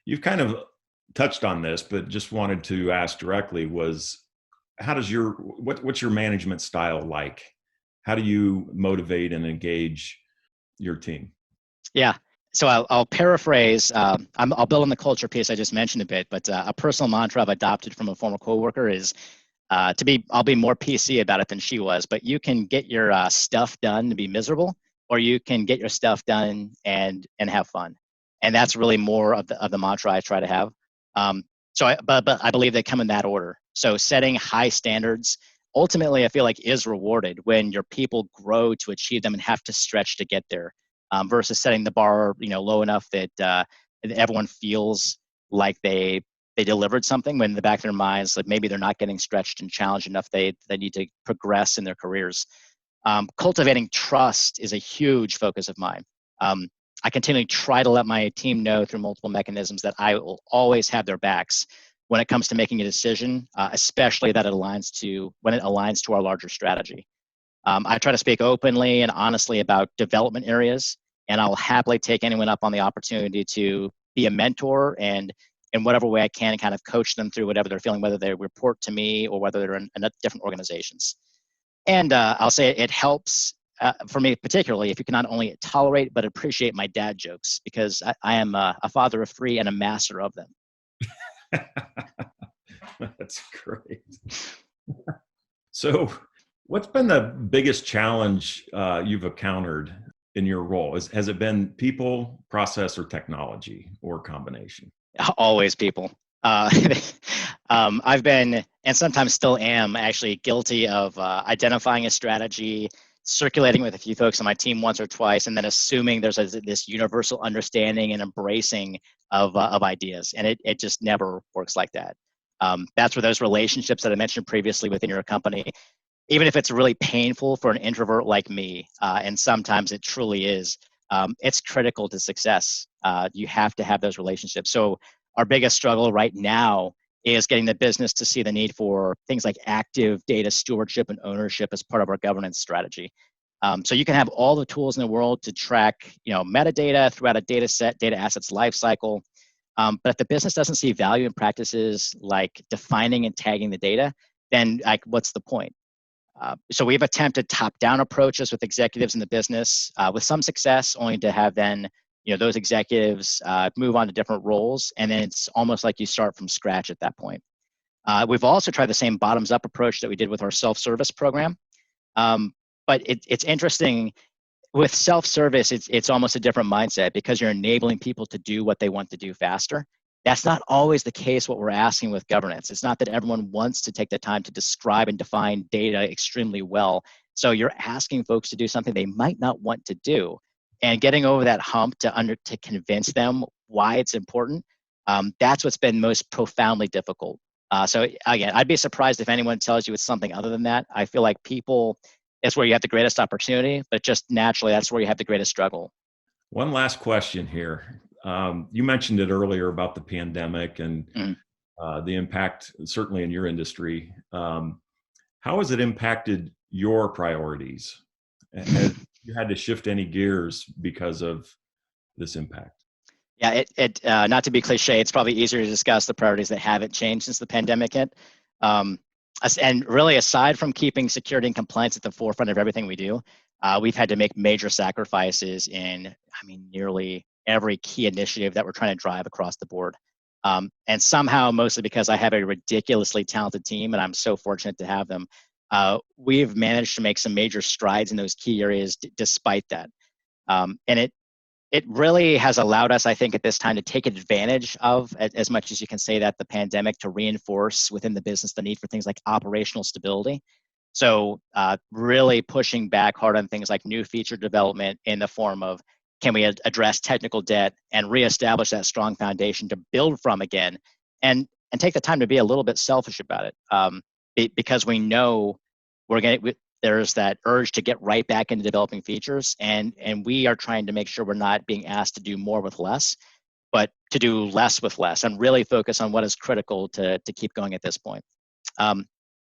You've kind of touched on this, but just wanted to ask directly was how does what's your management style like? How do you motivate and engage your team? Yeah. So I'll paraphrase. I'll build on the culture piece I just mentioned a bit, but a personal mantra I've adopted from a former coworker is I'll be more PC about it than she was, but you can get your stuff done to be miserable, or you can get your stuff done and have fun. And that's really more of the mantra I try to have. But I believe they come in that order. So setting high standards ultimately, I feel like is rewarded when your people grow to achieve them and have to stretch to get there, versus setting the bar, low enough that everyone feels like they delivered something when in the back of their minds, like maybe they're not getting stretched and challenged enough. They need to progress in their careers. Cultivating trust is a huge focus of mine. I continually try to let my team know through multiple mechanisms that I will always have their backs when it comes to making a decision, especially that when it aligns to our larger strategy. I try to speak openly and honestly about development areas, and I'll happily take anyone up on the opportunity to be a mentor and in whatever way I can kind of coach them through whatever they're feeling, whether they report to me or whether they're in different organizations. And I'll say it helps for me, particularly if you can not only tolerate but appreciate my dad jokes, because I am a father of three and a master of them. That's great. So, what's been the biggest challenge you've encountered in your role? Has it been people, process, or technology, or combination? Always people. I've been, and sometimes still am, actually guilty of identifying a strategy, circulating with a few folks on my team once or twice, and then assuming there's this universal understanding and embracing of ideas. And it just never works like that. That's where those relationships that I mentioned previously within your company, even if it's really painful for an introvert like me, and sometimes it truly is, it's critical to success. You have to have those relationships. So our biggest struggle right now is getting the business to see the need for things like active data stewardship and ownership as part of our governance strategy. So you can have all the tools in the world to track, metadata throughout a data set, data assets lifecycle. But if the business doesn't see value in practices like defining and tagging the data, then what's the point? So we've attempted top-down approaches with executives in the business with some success, only to have then those executives move on to different roles, and then it's almost like you start from scratch at that point. We've also tried the same bottoms-up approach that we did with our self-service program, but it's interesting. With self-service, it's almost a different mindset because you're enabling people to do what they want to do faster. That's not always the case what we're asking with governance. It's not that everyone wants to take the time to describe and define data extremely well. So you're asking folks to do something they might not want to do. And getting over that hump to convince them why it's important, that's what's been most profoundly difficult. So again, I'd be surprised if anyone tells you it's something other than that. I feel like people is where you have the greatest opportunity, but just naturally, that's where you have the greatest struggle. One last question here. You mentioned it earlier about the pandemic and the impact, certainly in your industry. How has it impacted your priorities? Have you had to shift any gears because of this impact? Yeah, not to be cliche, it's probably easier to discuss the priorities that haven't changed since the pandemic hit. And really, aside from keeping security and compliance at the forefront of everything we do, we've had to make major sacrifices in, nearly every key initiative that we're trying to drive across the board. And somehow, mostly because I have a ridiculously talented team, and I'm so fortunate to have them, we've managed to make some major strides in those key areas despite that. And it really has allowed us, I think, at this time to take advantage of, as much as you can say that, the pandemic to reinforce within the business the need for things like operational stability. So really pushing back hard on things like new feature development in the form of, can we address technical debt and reestablish that strong foundation to build from again, and take the time to be a little bit selfish about it, because we know there's that urge to get right back into developing features, and we are trying to make sure we're not being asked to do more with less, but to do less with less and really focus on what is critical to keep going at this point.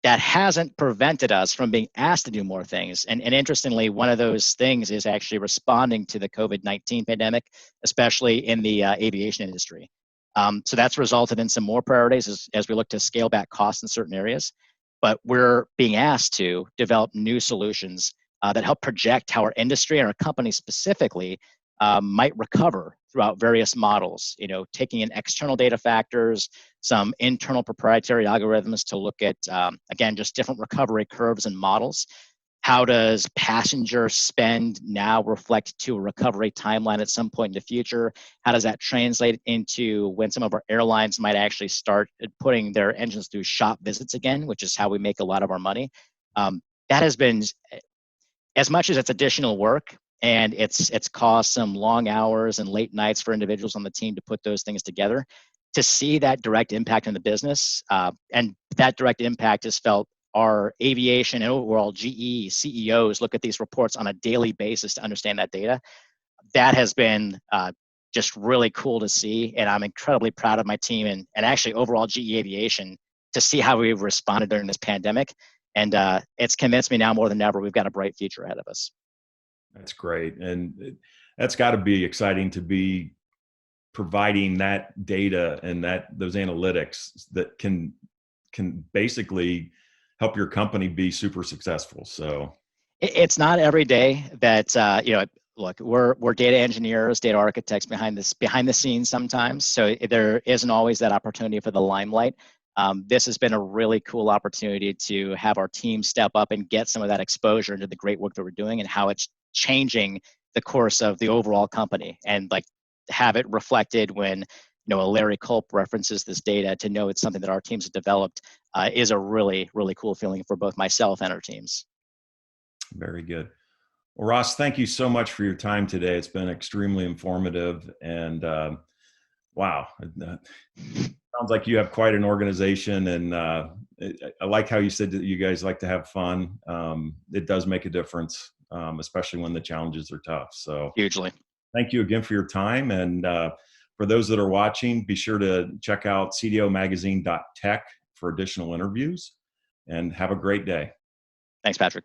That hasn't prevented us from being asked to do more things. And interestingly, one of those things is actually responding to the COVID-19 pandemic, especially in the aviation industry. So that's resulted in some more priorities as we look to scale back costs in certain areas. But we're being asked to develop new solutions that help project how our industry and our company specifically might recover throughout various models. You know, taking in external data factors, some internal proprietary algorithms to look at, again, just different recovery curves and models. How does passenger spend now reflect to a recovery timeline at some point in the future? How does that translate into when some of our airlines might actually start putting their engines through shop visits again, which is how we make a lot of our money? That has been, as much as it's additional work and it's caused some long hours and late nights for individuals on the team to put those things together, to see that direct impact in the business, and that direct impact is felt. Our aviation and overall GE CEOs look at these reports on a daily basis to understand that data. That has been just really cool to see, and I'm incredibly proud of my team and actually overall GE Aviation to see how we've responded during this pandemic. And it's convinced me now more than ever we've got a bright future ahead of us. That's great. And that's got to be exciting to be providing that data and those analytics that can basically help your company be super successful. So it's not every day that look, we're data engineers, data architects behind the scenes sometimes. So there isn't always that opportunity for the limelight. This has been a really cool opportunity to have our team step up and get some of that exposure into the great work that we're doing and how it's changing the course of the overall company, and like have it reflected when a Larry Culp references this data, to know it's something that our teams have developed is a really, really cool feeling for both myself and our teams. very good. Well, Ross, thank you so much for your time today. It's been extremely informative, and wow, sounds like you have quite an organization, and I like how you said that you guys like to have fun. It does make a difference, especially when the challenges are tough. So Hugely. thank you again for your time. And for those that are watching, be sure to check out cdomagazine.tech for additional interviews, and have a great day. Thanks, Patrick.